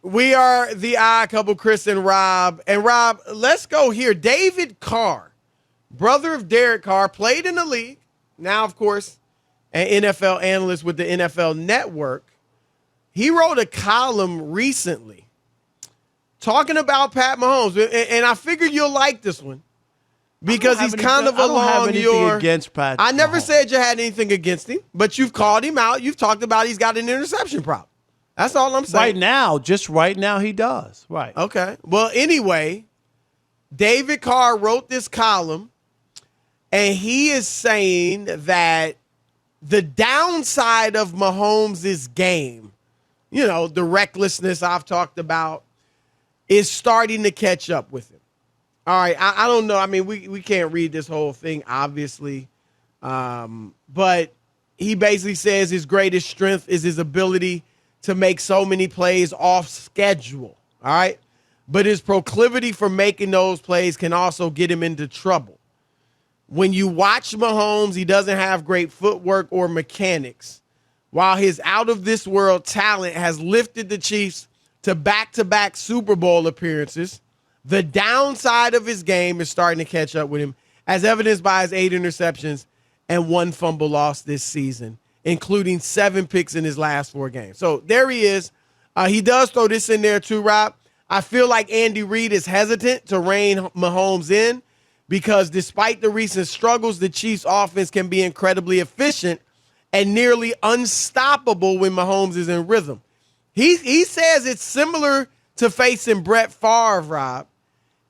We are the Odd Couple, Chris and Rob. And Rob, let's go here. David Carr, brother of Derek Carr, played in the league. Now, of course, an NFL analyst with the NFL Network. He wrote a column recently talking about Pat Mahomes. And I figured you'll like this one because he's kind of along your... against Pat I never Mahomes. said you had anything against him, but you've called him out. You've talked about he's got an interception problem. That's all I'm saying. Just right now, he does. Right. Okay. Well, anyway, David Carr wrote this column, and he is saying that the downside of Mahomes' game, the recklessness I've talked about, is starting to catch up with him. All right. I don't know. I mean, we can't read this whole thing, obviously. But he basically says his greatest strength is his ability to make so many plays off schedule, all right? But his proclivity for making those plays can also get him into trouble. When you watch Mahomes, he doesn't have great footwork or mechanics, while his out-of-this-world talent has lifted the Chiefs to back-to-back Super Bowl appearances. The downside of his game is starting to catch up with him, as evidenced by his 8 interceptions and 1 fumble loss this season, including 7 picks in his last 4 games. So there he is. He does throw this in there too, Rob. I feel like Andy Reid is hesitant to rein Mahomes in because despite the recent struggles, the Chiefs' offense can be incredibly efficient and nearly unstoppable when Mahomes is in rhythm. He says it's similar to facing Brett Favre, Rob.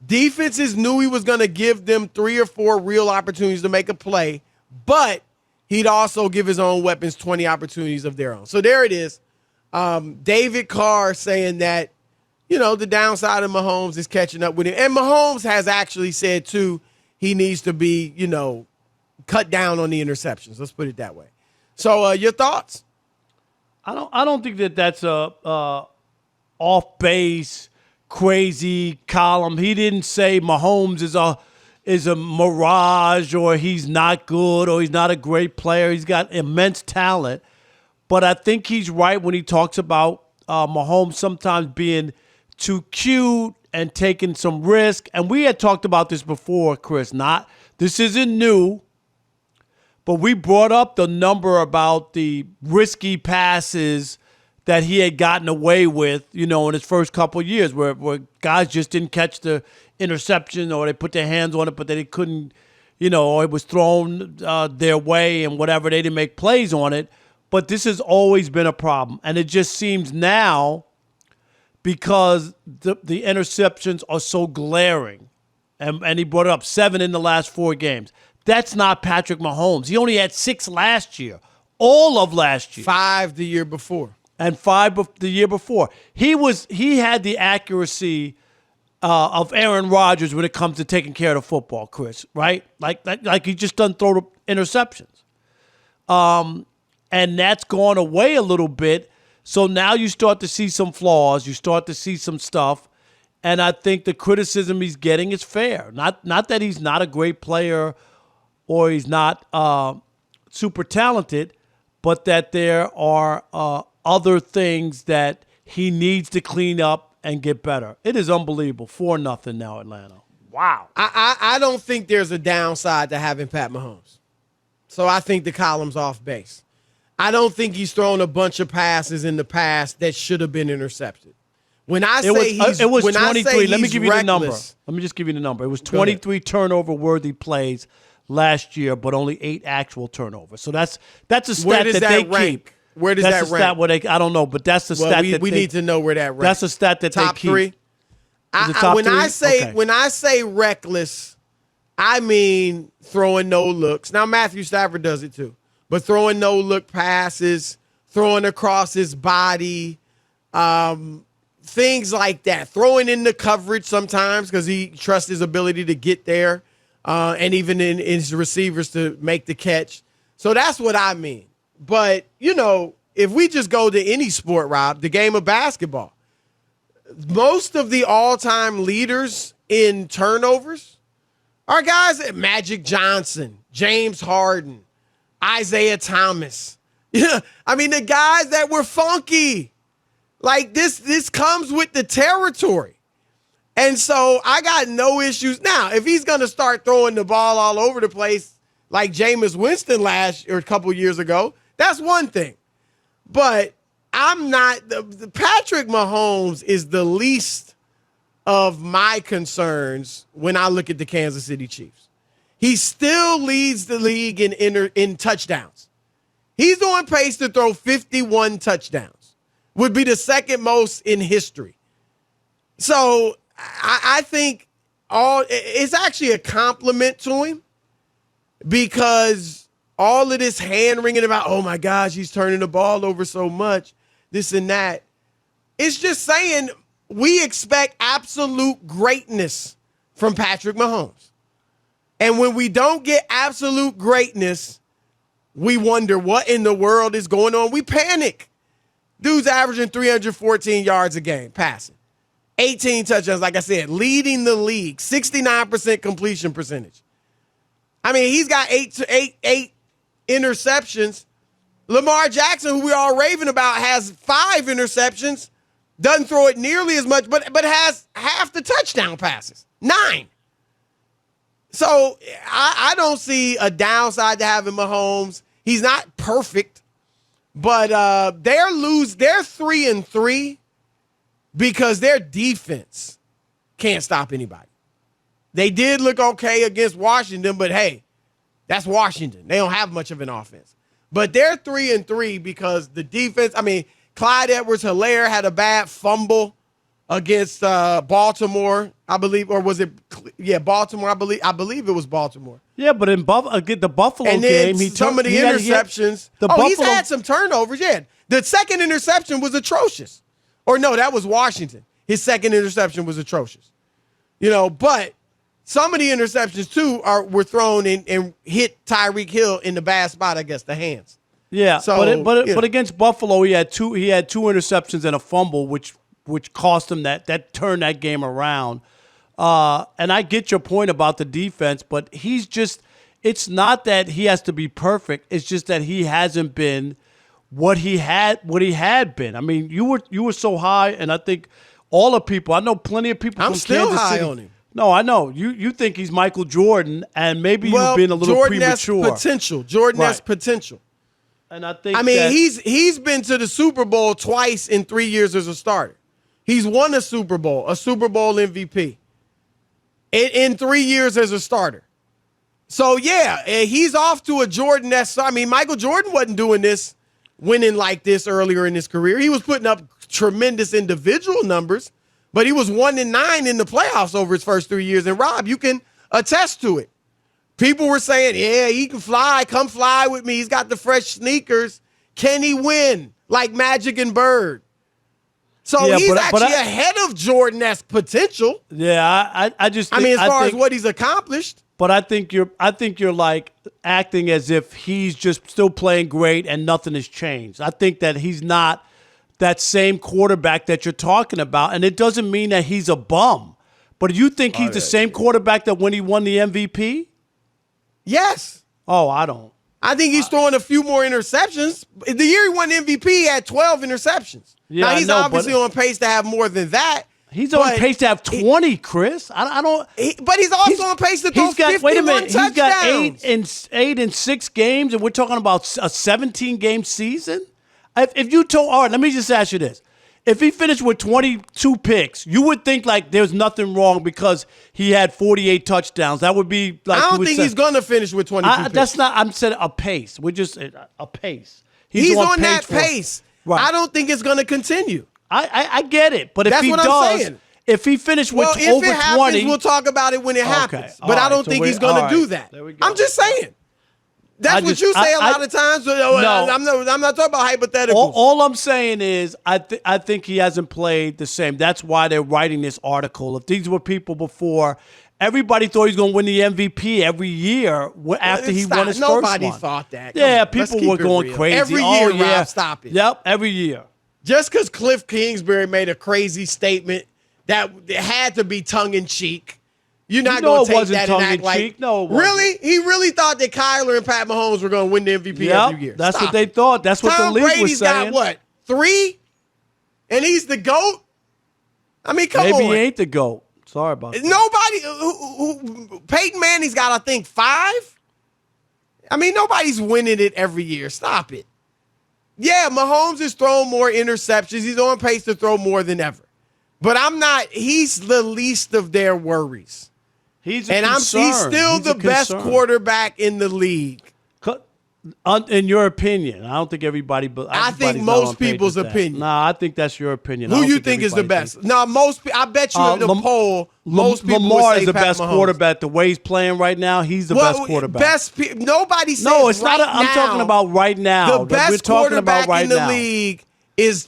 Defenses knew he was going to give them 3 or 4 real opportunities to make a play, but he'd also give his own weapons 20 opportunities of their own. So there it is. David Carr saying that, the downside of Mahomes is catching up with him. And Mahomes has actually said, too, he needs to be, cut down on the interceptions. Let's put it that way. So your thoughts? I don't think that's a off base, crazy column. He didn't say Mahomes is a mirage or he's not good or he's not a great player. He's got immense talent. But I think he's right when he talks about Mahomes sometimes being too cute and taking some risk. And we had talked about this before, Chris. This isn't new. But we brought up the number about the risky passes that he had gotten away with, in his first couple of years where guys just didn't catch the interception or they put their hands on it, but they couldn't, or it was thrown their way and whatever. They didn't make plays on it. But this has always been a problem. And it just seems now because the interceptions are so glaring. And he brought it up 7 in the last 4 games. That's not Patrick Mahomes. He only had 6 last year, all of last year. 5 the year before. And 5 the year before. He had the accuracy of Aaron Rodgers when it comes to taking care of the football, Chris, right? Like he just doesn't throw the interceptions. And that's gone away a little bit. So now you start to see some flaws. You start to see some stuff. And I think the criticism he's getting is fair. Not that he's not a great player or he's not super talented, but that there are other things that he needs to clean up and get better. It is unbelievable. 4-0 now, Atlanta. Wow. I don't think there's a downside to having Pat Mahomes. So I think the column's off base. I don't think he's thrown a bunch of passes in the past that should have been intercepted. When I say it was 23. Let me give you reckless, the number. Let me just give you the number. It was 23 turnover-worthy plays last year, but only 8 actual turnovers. So that's a stat that they keep. Where does that rank? I don't know, but that's the stat that we need to know where that ranks. That's a stat that top they keep. 3. When I say reckless, I mean throwing no looks. Now Matthew Stafford does it too, but throwing no look passes, throwing across his body, things like that. Throwing in the coverage sometimes because he trusts his ability to get there, and even in his receivers to make the catch. So that's what I mean. But, if we just go to any sport, Rob, the game of basketball, most of the all-time leaders in turnovers are guys like Magic Johnson, James Harden, Isaiah Thomas. I mean, the guys that were funky. Like this comes with the territory. And so I got no issues. Now, if he's going to start throwing the ball all over the place like Jameis Winston a couple years ago, that's one thing. But I'm not the Patrick Mahomes is the least of my concerns when I look at the Kansas City Chiefs. He still leads the league in touchdowns. He's on pace to throw 51 touchdowns. Would be the second most in history. So I think it's actually a compliment to him because all of this hand-wringing about, oh, my gosh, he's turning the ball over so much, this and that. It's just saying we expect absolute greatness from Patrick Mahomes. And when we don't get absolute greatness, we wonder what in the world is going on. We panic. Dude's averaging 314 yards a game passing. 18 touchdowns, like I said, leading the league, 69% completion percentage. I mean, he's got eight interceptions. Lamar Jackson, who we all raving about, has 5 interceptions. Doesn't throw it nearly as much, but has half the touchdown passes. 9. So I don't see a downside to having Mahomes. He's not perfect, but they're 3-3 because their defense can't stop anybody. They did look okay against Washington, but hey, that's Washington. They don't have much of an offense. But they're 3-3 because the defense, I mean, Clyde Edwards-Helaire had a bad fumble against Baltimore, I believe, or was it? Yeah, Baltimore. I believe it was Baltimore. Yeah, but in the Buffalo and then game, some of the interceptions. He's had some turnovers. Yeah, the second interception was atrocious. Or no, that was Washington. His second interception was atrocious. But some of the interceptions too were thrown and hit Tyreek Hill in the bad spot. I guess the hands. Yeah, so, but against Buffalo, he had two interceptions and a fumble, which cost him that turned that game around. And I get your point about the defense, but it's not that he has to be perfect. It's just that he hasn't been what he had been. I mean, you were so high, and I think all the people, I know plenty of people from Kansas City. I'm still high on him. No, I know. You think he's Michael Jordan, and maybe you've been a little premature. Jordan-esque potential. And I think he's been to the Super Bowl twice in 3 years as a starter. He's won a Super Bowl MVP in 3 years as a starter. So, yeah, he's off to a Jordan-esque. I mean, Michael Jordan wasn't doing this, winning like this earlier in his career. He was putting up tremendous individual numbers, but he was 1-9 in the playoffs over his first 3 years. And, Rob, you can attest to it. People were saying, yeah, he can fly. Come fly with me. He's got the fresh sneakers. Can he win like Magic and Bird? So he's actually ahead of Jordan-esque potential. Yeah, I just think, as far as what he's accomplished. But I think you're like acting as if he's just still playing great and nothing has changed. I think that he's not that same quarterback that you're talking about, and it doesn't mean that he's a bum. But do you think he's the same quarterback that when he won the MVP? Yes. Oh, I don't. I think he's throwing a few more interceptions. The year he won MVP, he had 12 interceptions. Yeah, now, he's obviously on pace to have more than that. He's on pace to have 20, Chris. I don't. But he's also on pace to throw 51 touchdowns. He's got 8 in 6 games, and we're talking about a 17-game season? If you told, all right, let me just ask you this. If he finished with 22 picks, you would think like there's nothing wrong because he had 48 touchdowns. That would be like I don't think he's going to finish with 22 picks. That's not. I'm saying a pace. We're just a pace. He's on that pace. Right. I don't think it's going to continue. I get it, but if that's he what does, I'm saying. If he finished with over 20, if it happens, we'll talk about it when it happens. But I don't think he's going to do that. I'm just saying. That's what you say a lot of times. No, I'm not talking about hypotheticals. All I'm saying is I think he hasn't played the same. That's why they're writing this article. If these were people before, everybody thought he was going to win the MVP every year after he won his first one. Nobody thought that. Yeah, people were going crazy. Every year, Rob, stop it. Yep, every year. Just because Cliff Kingsbury made a crazy statement that had to be tongue-in-cheek, you're not going to take that and act like, no, really? He really thought that Kyler and Pat Mahomes were going to win the MVP every year. That's what they thought. That's what the league was saying. Tom Brady's got, 3 and he's the GOAT. I mean, come on. Maybe he ain't the GOAT. Sorry about that. Nobody. Peyton Manning's got, I think, 5. I mean, nobody's winning it every year. Stop it. Yeah, Mahomes has thrown more interceptions. He's on pace to throw more than ever. But he's the least of their worries. He's still the best quarterback in the league. In your opinion, I don't think everybody. I think most people's opinion. Nah, I think that's your opinion. Who you think is the best? No, I bet you in the poll, most people Lamar would say is the Pat best Mahomes. quarterback. The way he's playing right now, he's the best quarterback. Nobody says no, it's right not. I'm talking about right now. The best quarterback in the league is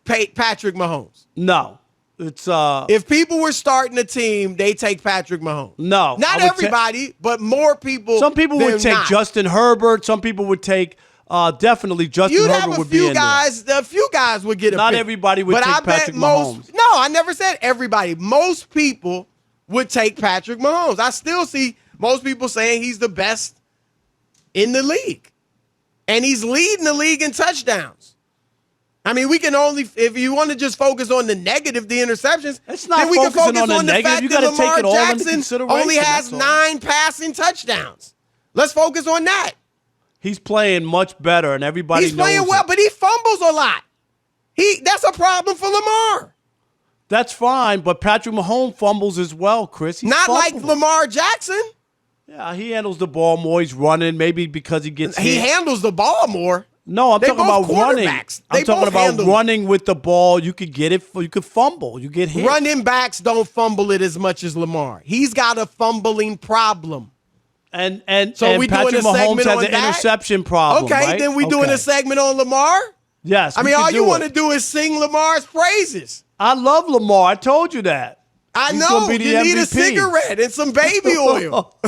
Patrick Mahomes. No. It's if people were starting a team, they take Patrick Mahomes. No, not everybody, but more people. Some people would take Justin Herbert. Some people would take definitely Justin Herbert would be in there. A few guys would get a Not pick. everybody would take Patrick Mahomes. No, I never said everybody. Most people would take Patrick Mahomes. I still see most people saying he's the best in the league, and he's leading the league in touchdowns. I mean, we can only, if you want to just focus on the negative, the interceptions, it's not then we can focus on the fact that Lamar Jackson only has 9 passing touchdowns. Let's focus on that. He's playing much better, and everybody knows he's playing well, but he fumbles a lot. That's a problem for Lamar. That's fine, but Patrick Mahomes fumbles as well, Chris. Not like Lamar Jackson. Yeah, he handles the ball more. He's running, maybe because he gets hit. He handles the ball more. No, I'm talking about running. I'm talking about handle running with the ball. You could get it. You could fumble. You get hit. Running backs don't fumble it as much as Lamar. He's got a fumbling problem. And we Patrick doing a Mahomes segment has on an that? interception problem. Okay, right? then we doing a segment on Lamar? Yes. I mean, all you want to do is sing Lamar's praises. I love Lamar. I told you that. I know. You need a cigarette and some baby oil.